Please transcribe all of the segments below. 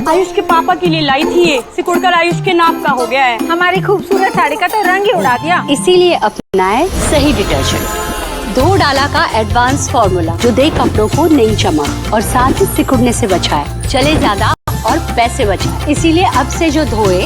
आयुष के पापा के लिए लाई थी ये, सिकुड़कर आयुष के नाक का हो गया है। हमारी खूबसूरत साड़ी का तो रंग ही उड़ा दिया। इसीलिए अपनाए सही डिटर्जेंट धो डाला का एडवांस फॉर्मूला, जो दे कपड़ों को नई चमक और साथ ही सिकुड़ने से बचाए, चले ज्यादा और पैसे बचाए। इसीलिए अब से जो धोए।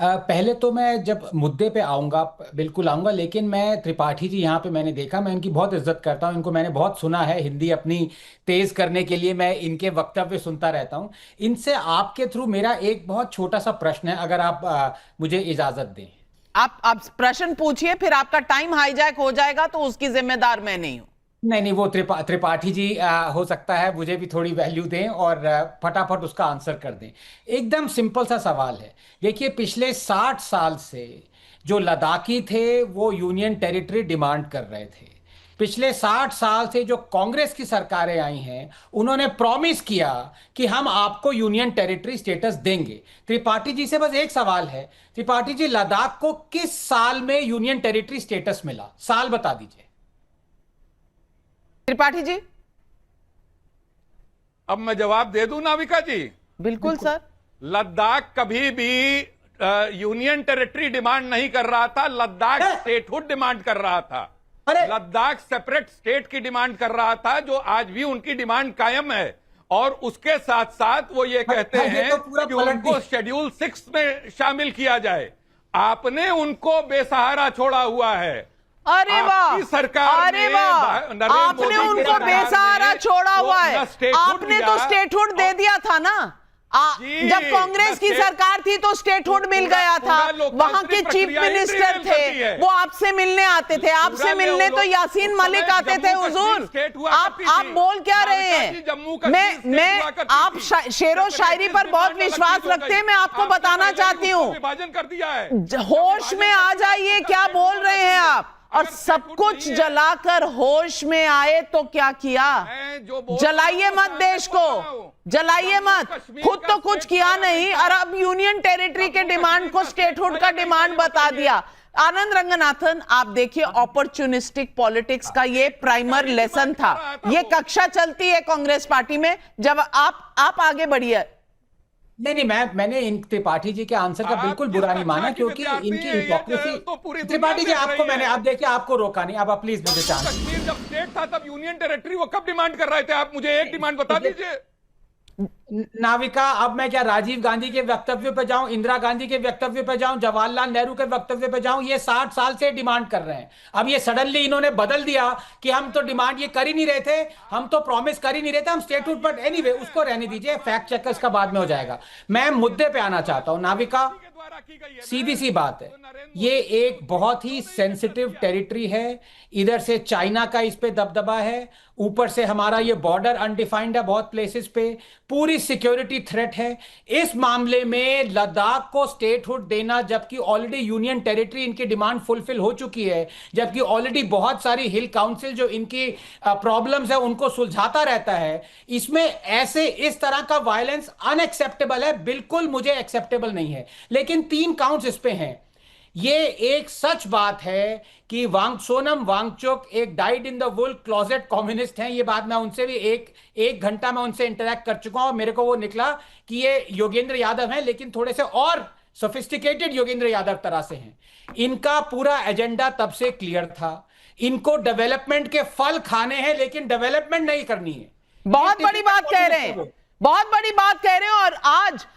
पहले तो मैं जब मुद्दे पे आऊँगा बिल्कुल आऊँगा, लेकिन मैं त्रिपाठी जी यहाँ पे मैंने देखा, मैं इनकी बहुत इज्जत करता हूँ, इनको मैंने बहुत सुना है हिंदी अपनी तेज करने के लिए, मैं इनके वक्तव्य सुनता रहता हूँ। इनसे आपके थ्रू मेरा एक बहुत छोटा सा प्रश्न है, अगर आप मुझे इजाजत दें। आप प्रश्न पूछिए, फिर आपका टाइम हाईजैक हो जाएगा तो उसकी जिम्मेदार मैं नहीं हूं। नहीं, वो त्रिपाठी जी हो सकता है मुझे भी थोड़ी वैल्यू दें और फटाफट उसका आंसर कर दें। एकदम सिंपल सा सवाल है। देखिए, पिछले 60 साल से जो लद्दाखी थे वो यूनियन टेरिटरी डिमांड कर रहे थे। पिछले 60 साल से जो कांग्रेस की सरकारें आई हैं उन्होंने प्रॉमिस किया कि हम आपको यूनियन टेरिटरी स्टेटस देंगे। त्रिपाठी जी से बस एक सवाल है, त्रिपाठी जी, लद्दाख को किस साल में यूनियन टेरिटरी स्टेटस मिला? साल बता दीजिए त्रिपाठी जी। अब मैं जवाब दे दूं नाविका जी? बिल्कुल सर। लद्दाख कभी भी यूनियन टेरिटरी डिमांड नहीं कर रहा था, लद्दाख स्टेटहुड डिमांड कर रहा था। लद्दाख सेपरेट स्टेट की डिमांड कर रहा था, जो आज भी उनकी डिमांड कायम है। और उसके साथ साथ वो ये कहते हैं कि उनको शेड्यूल 6 में शामिल किया जाए। आपने उनको बेसहारा छोड़ा हुआ है। अरे वाह, सरकार, अरे वाह, आपने उनको बेसहारा छोड़ा हुआ है। आपने तो स्टेटहुड दे दिया था ना। जब कांग्रेस की सरकार थी तो स्टेटहुड मिल गया था। वहां के चीफ मिनिस्टर थे, वो आपसे मिलने आते थे। आपसे मिलने तो यासीन मलिक आते थे। हुजूर, आप बोल क्या रहे हैं? मैं आप शेरो शायरी पर बहुत विश्वास रखते हैं, मैं आपको बताना चाहती हूँ। विभाजन कर दिया है। होश में आ जाइए, क्या बोल रहे हैं आप? और सब कुछ जलाकर होश में आए तो क्या किया? जलाइए मत देश को, जलाइए मत। खुद तो कुछ किया नहीं और अब यूनियन टेरिटरी के डिमांड को स्टेटहुड का डिमांड बता दिया। आनंद रंगनाथन, आप देखिए, अपॉर्चुनिस्टिक पॉलिटिक्स का ये प्राइमर लेसन था। ये कक्षा चलती है कांग्रेस पार्टी में। जब आप आगे बढ़िए। नहीं, मैंने इन त्रिपाठी जी के आंसर का बिल्कुल बुरा नहीं माना, क्योंकि इनकी हिपोक्रेसी। त्रिपाठी जी, आपको मैंने, आप देखिए, आपको रोका नहीं। अब आप प्लीज मुझे चांस। कश्मीर जब स्टेट था तब यूनियन टेरिटरी वो कब डिमांड कर रहे थे? आप मुझे एक डिमांड बता दीजिए। नाविका, अब मैं क्या राजीव गांधी के वक्तव्य पे जाऊं, इंदिरा गांधी के वक्तव्य पे जाऊं, जवाहरलाल नेहरू के वक्तव्य पे जाऊं? ये 60 साल से डिमांड कर रहे हैं। अब ये सडनली इन्होंने बदल दिया कि हम तो डिमांड ये कर ही नहीं रहे थे, हम तो प्रॉमिस कर ही नहीं रहे थे, हम स्टेटहुड। बट एनीवे, उसको रहने दीजिए, फैक्ट चेक इसका बाद में हो जाएगा। मैं मुद्दे पे आना चाहता हूं। नाविका, सीधी सी बात है, ये एक बहुत ही सेंसिटिव टेरिटरी है। इधर से चाइना का इस पे दबदबा है, ऊपर से हमारा ये बॉर्डर अनडिफाइंड है बहुत प्लेसेस पे, पूरी सिक्योरिटी थ्रेट है। इस मामले में लद्दाख को स्टेटहुड देना, जबकि ऑलरेडी यूनियन टेरिटरी इनकी डिमांड फुलफिल हो चुकी है, जबकि ऑलरेडी बहुत सारी हिल काउंसिल जो इनकी प्रॉब्लम्स है उनको सुलझाता रहता है, इसमें ऐसे इस तरह का वायलेंस अनएक्सेप्टेबल है, बिल्कुल मुझे एक्सेप्टेबल नहीं है। लेकिन 3 काउंट्स इस पे हैं। ये एक सच बात है कि सोनम वांगचुक एक dyed in the wool closet communist हैं। ये बात मैं उनसे भी एक घंटा में उनसे इंटरेक्ट कर चुका हूं और मेरे को वो निकला कि ये योगेंद्र यादव हैं, लेकिन थोड़े से और सोफिस्टिकेटेड योगेंद्र यादव तरह से हैं। इनका पूरा एजेंडा तब से क्लियर था, इनको डेवलपमेंट के फल खाने हैं, लेकिन डेवलपमेंट नहीं करनी है। बहुत बड़ी बात कह रहे हैं, बहुत बड़ी बात कह रहे हैं। और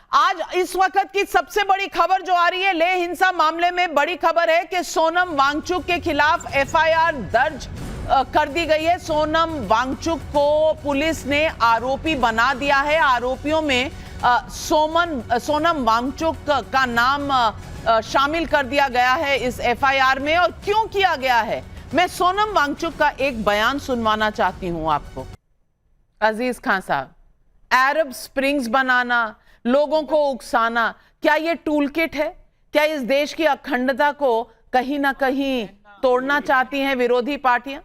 आज इस वक्त की सबसे बड़ी खबर जो आ रही है, लेह हिंसा मामले में बड़ी खबर है कि सोनम वांगचुक के खिलाफ एफआईआर दर्ज कर दी गई है। सोनम वांगचुक को पुलिस ने आरोपी बना दिया है। आरोपियों में सोनम वांगचुक का नाम शामिल कर दिया गया है इस एफआईआर में। और क्यों किया गया है, मैं सोनम वांगचुक का एक बयान सुनवाना चाहती हूं आपको। अजीज खान साहब, अरब स्प्रिंग्स बनाना, लोगों को उकसाना, क्या यह टूल किट है? क्या इस देश की अखंडता को कहीं ना कहीं तोड़ना चाहती हैं विरोधी पार्टियां?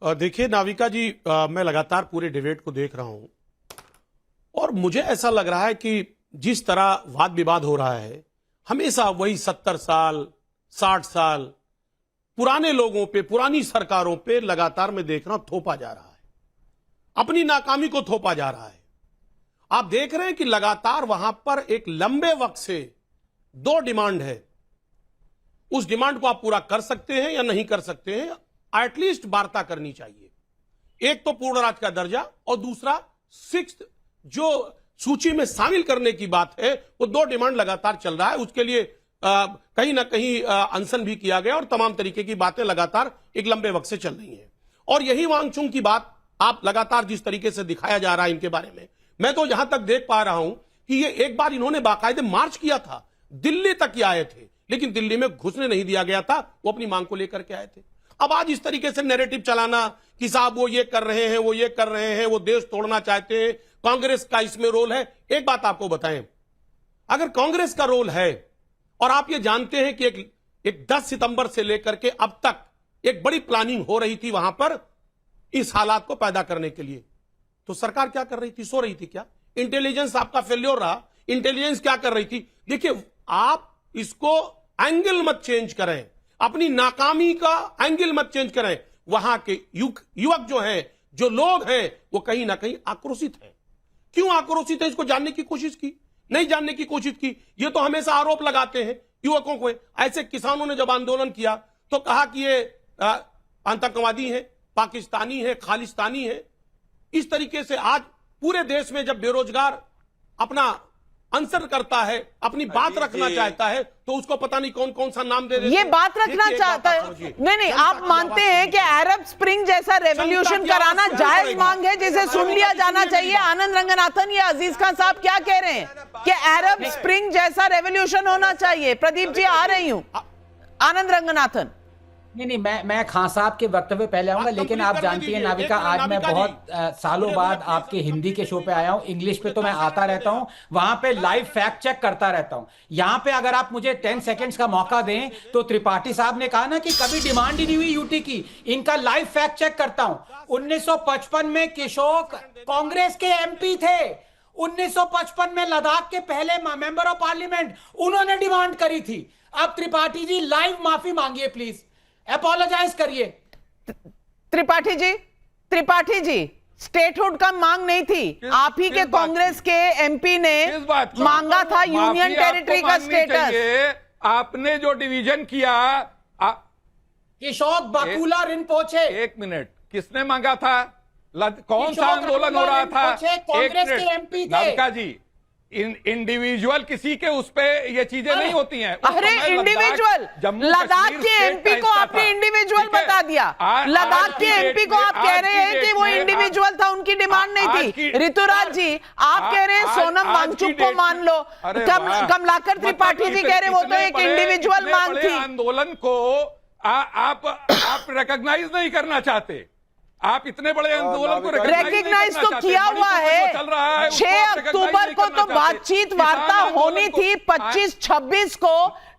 देखिए नाविका जी, मैं लगातार पूरे डिबेट को देख रहा हूं और मुझे ऐसा लग रहा है कि जिस तरह वाद विवाद हो रहा है, हमेशा वही 70 साल 60 साल पुराने लोगों पे, पुरानी सरकारों पे लगातार मैं देख रहा हूं थोपा जा रहा है, अपनी नाकामी को थोपा जा रहा है। आप देख रहे हैं कि लगातार वहां पर एक लंबे वक्त से 2 डिमांड है। उस डिमांड को आप पूरा कर सकते हैं या नहीं कर सकते हैं, एटलीस्ट वार्ता करनी चाहिए। एक तो पूर्ण राज्य का दर्जा और दूसरा 6th जो सूची में शामिल करने की बात है, वो 2 डिमांड लगातार चल रहा है। उसके लिए कहीं ना कहीं अनशन भी किया गया और तमाम तरीके की बातें लगातार एक लंबे वक्त से चल रही हैं। और यही वांगचुक की बात आप लगातार जिस तरीके से दिखाया जा रहा है इनके बारे में, मैं तो यहां तक देख पा रहा हूं कि ये एक बार इन्होंने बाकायदे मार्च किया था, दिल्ली तक ही आए थे, लेकिन दिल्ली में घुसने नहीं दिया गया था, वो अपनी मांग को लेकर के आए थे। अब आज इस तरीके से नैरेटिव चलाना कि साहब वो ये कर रहे हैं, वो ये कर रहे हैं, वो देश तोड़ना चाहते हैं, कांग्रेस का इसमें रोल है। एक बात आपको बताएं, अगर कांग्रेस का रोल है और आप ये जानते हैं कि एक 10 सितंबर से लेकर के अब तक एक बड़ी प्लानिंग हो रही थी वहां पर इस हालात को पैदा करने के लिए, तो सरकार क्या कर रही थी? सो रही थी क्या? इंटेलिजेंस आपका फेल्योर रहा। इंटेलिजेंस क्या कर रही थी? देखिए, आप इसको एंगल मत चेंज करें, अपनी नाकामी का एंगल मत चेंज करें। वहां के युवक जो हैं, जो लोग हैं, वो कहीं ना कहीं आक्रोशित हैं। क्यों आक्रोशित है? इसको जानने की कोशिश की? नहीं जानने की कोशिश की। ये तो हमेशा आरोप लगाते हैं युवकों को। ऐसे किसानों ने जब आंदोलन किया तो कहा कि ये आतंकवादी हैं, पाकिस्तानी है, खालिस्तानी है। इस तरीके से आज पूरे देश में जब बेरोजगार अपना आंसर करता है, अपनी बात रखना चाहता है, तो उसको पता नहीं कौन कौन सा नाम दे देते। ये बात रखना चाहता है। नहीं, आप मानते हैं कि अरब स्प्रिंग जैसा रेवोल्यूशन कराना जायज मांग है, जिसे सुन लिया जाना चाहिए। आनंद रंगनाथन या अजीज खान साहब क्या कह रहे हैं कि अरब स्प्रिंग जैसा रेवोल्यूशन होना चाहिए? प्रदीप जी, आ रही हूं। आनंद रंगनाथन। नहीं, मैं खान साहब के वक्तव्य पहले आऊंगा, लेकिन आप जानती हैं नाविका, आज मैं बहुत सालों बाद आपके हिंदी के शो पे आया हूं। इंग्लिश पे तो मैं आता रहता हूं, वहां पे लाइव फैक्ट चेक करता रहता हूं। यहां पे अगर आप मुझे 10 सेकंड्स का मौका दें, तो त्रिपाठी साहब ने कहा ना कि कभी डिमांड ही नहीं हुई यूटी की। इनका लाइव फैक्ट चेक करता हूं। 1955 में किशोर कांग्रेस के MP थे। 1955 में लद्दाख के पहले मेंबर ऑफ पार्लियामेंट, उन्होंने डिमांड करी थी। अब त्रिपाठी जी लाइव माफी मांगिए प्लीज, अपोलोजाइज करिए। त्रिपाठी जी, स्टेटहुड का मांग नहीं थी, आप ही के कांग्रेस के MP ने मांगा था यूनियन टेरिटरी का स्टेटस। आपने जो डिवीजन किया, किशोर बकुला रिनपोचे। 1 मिनट, किसने मांगा था? कौन सा आंदोलन हो रहा था? कांग्रेस के MP थे। नाविका जी, इंडिविजुअल किसी के उस पे ये चीजें नहीं होती हैं। अरे इंडिविजुअल, लद्दाख के MP को आपने इंडिविजुअल बता दिया। लद्दाख के MP को आप कह रहे हैं कि वो इंडिविजुअल था, उनकी डिमांड नहीं थी। ऋतुराज जी, आप कह रहे हैं सोनम वांगचुक को मान लो। कमलाकर त्रिपाठी जी कह रहे हैं वो तो एक इंडिविजुअल मांग थी। आंदोलन को आप रिकॉग्नाइज नहीं करना चाहते। आप इतने बड़े आंदोलन को रिकॉग्नाइज तो किया हुआ है। 6 अक्टूबर को तो बातचीत वार्ता होनी थी। 25-26 को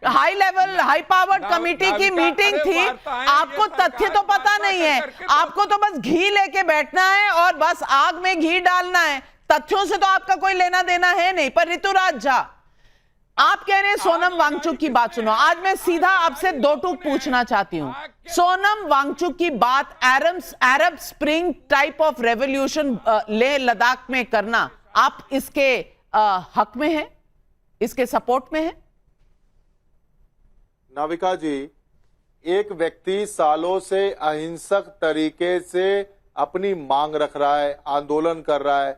high level high powered committee की मीटिंग थी। आपको तथ्य तो पता नहीं है, आपको तो बस घी लेके बैठना है और बस आग में घी डालना है। तथ्यों से तो आपका कोई लेना देना है नहीं। पर ऋतुराज झा, आप कह रहे हैं सोनम वांगचुक की बात सुनो। आज मैं सीधा आपसे 2 टूक पूछना चाहती हूं। सोनम वांगचुक की बात Arab spring type of revolution Leh Ladakh में करना, आप इसके हक में हैं, इसके सपोर्ट में हैं? नाविका जी, एक व्यक्ति सालों से अहिंसक तरीके से अपनी मांग रख रहा है, आंदोलन कर रहा है,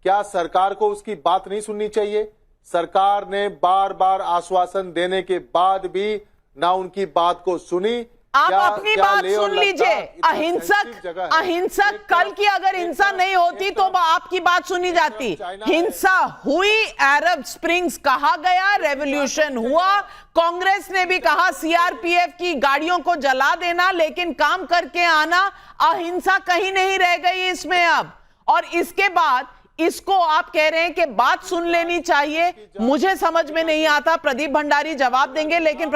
क्या सरकार को उसकी बात नहीं सुननी चाहिए? सरकार ने बार बार आश्वासन देने के बाद भी ना उनकी बात को सुनी। आप अपनी बात सुन लीजिए। अहिंसक कल की अगर हिंसा नहीं होती तो आपकी बात सुनी जाती। हिंसा हुई, अरब स्प्रिंग्स कहा गया, रेवोल्यूशन हुआ। कांग्रेस ने भी कहा CRPF की गाड़ियों को जला देना, लेकिन काम करके आना। अहिंसा कहीं नहीं रह गई इसमें अब। और इसके बाद इसको आप कह रहे हैं कि बात सुन लेनी चाहिए। मुझे समझ में नहीं आता, प्रदीप भंडारी जवाब देंगे, लेकिन